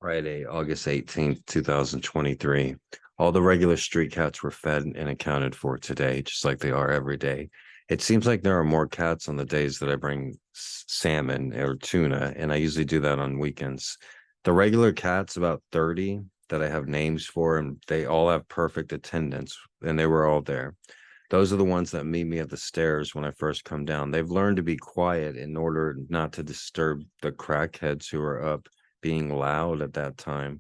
Friday, August 18th, 2023. All the regular street cats were fed and accounted for today, just like they are every day. It seems like there are more cats on the days that I bring salmon or tuna, and I usually do that on weekends. The regular cats, about 30 that I have names for, and they all have perfect attendance, and they were all there. Those are the ones that meet me at the stairs when I first come down. They've learned to be quiet in order not to disturb the crackheads who are up being loud at that time.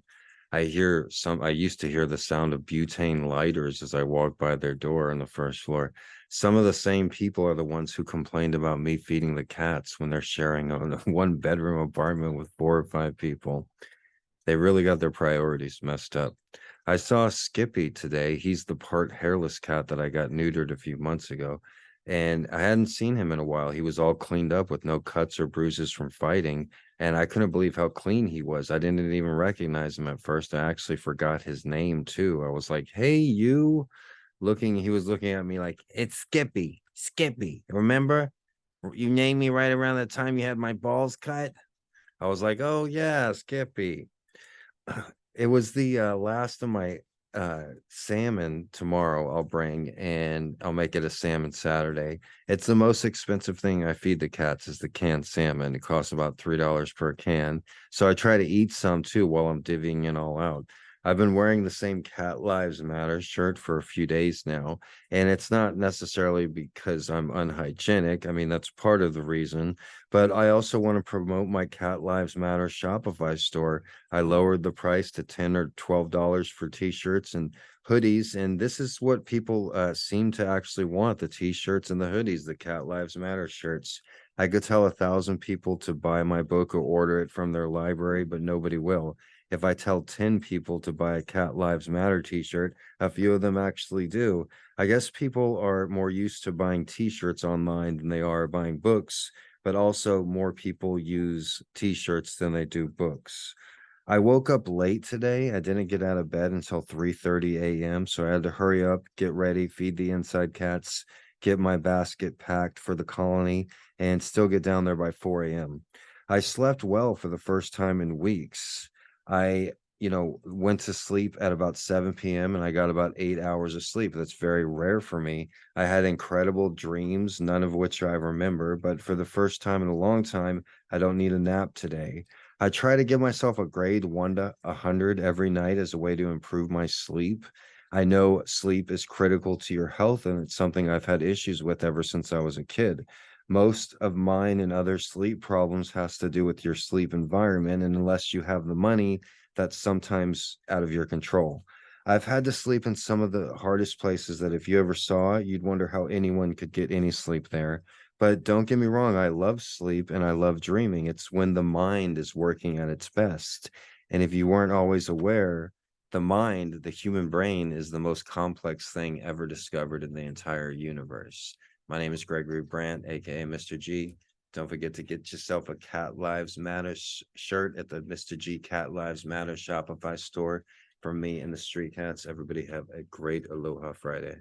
I used to hear the sound of butane lighters as I walked by their door on the first floor. Some of the same people are the ones who complained about me feeding the cats when they're sharing a one bedroom apartment with 4 or 5 people. They really got their priorities messed up. I saw Skippy today. He's the part hairless cat that I got neutered a few months ago. And I hadn't seen him in a while. He was all cleaned up with no cuts or bruises from fighting. And I couldn't believe how clean he was. I didn't even recognize him at first. I actually forgot his name too. I was like, hey, you he was looking at me like, it's Skippy. Skippy. Remember? You named me right around the time you had my balls cut. I was like, oh, yeah, Skippy. It was the last of my salmon tomorrow I'll bring, and I'll make it a salmon Saturday. It's the most expensive thing I feed the cats is the canned salmon. It costs about $3 per can. So I try to eat some too while I'm divvying it all out. I've been wearing the same Cat Lives Matter shirt for a few days now, and it's not necessarily because I'm unhygienic. I mean, that's part of the reason, but I also want to promote my Cat Lives Matter Shopify store. I lowered the price to $10 or $12 for t-shirts and hoodies, and this is what people seem to actually want: the t-shirts and the hoodies, the Cat Lives Matter shirts. I could tell 1,000 people to buy my book or order it from their library, but nobody will. If I tell 10 people to buy a Cat Lives Matter t-shirt, a few of them actually do. I guess people are more used to buying t-shirts online than they are buying books, but also more people use t-shirts than they do books. I woke up late today. I didn't get out of bed until 3:30 a.m., so I had to hurry up, get ready, feed the inside cats, get my basket packed for the colony, and still get down there by 4 a.m. I slept well for the first time in weeks. I went to sleep at about 7 p.m. and I got about 8 hours of sleep. That's very rare for me. I had incredible dreams, none of which I remember, but for the first time in a long time, I don't need a nap today. I try to give myself a grade 1 to 100 every night as a way to improve my sleep. I know sleep is critical to your health, and it's something I've had issues with ever since I was a kid. Most of mine and other sleep problems has to do with your sleep environment, and unless you have the money, that's sometimes out of your control. I've had to sleep in some of the hardest places that if you ever saw it, you'd wonder how anyone could get any sleep there. But don't get me wrong, I love sleep and I love dreaming. It's when the mind is working at its best. And if you weren't always aware, the mind, the human brain, is the most complex thing ever discovered in the entire universe. My name is Gregory Brandt, aka Mr. G. Don't forget to get yourself a Cat Lives Matter shirt at the Mr. G Cat Lives Matter Shopify store from me and the Street Cats. Everybody have a great Aloha Friday.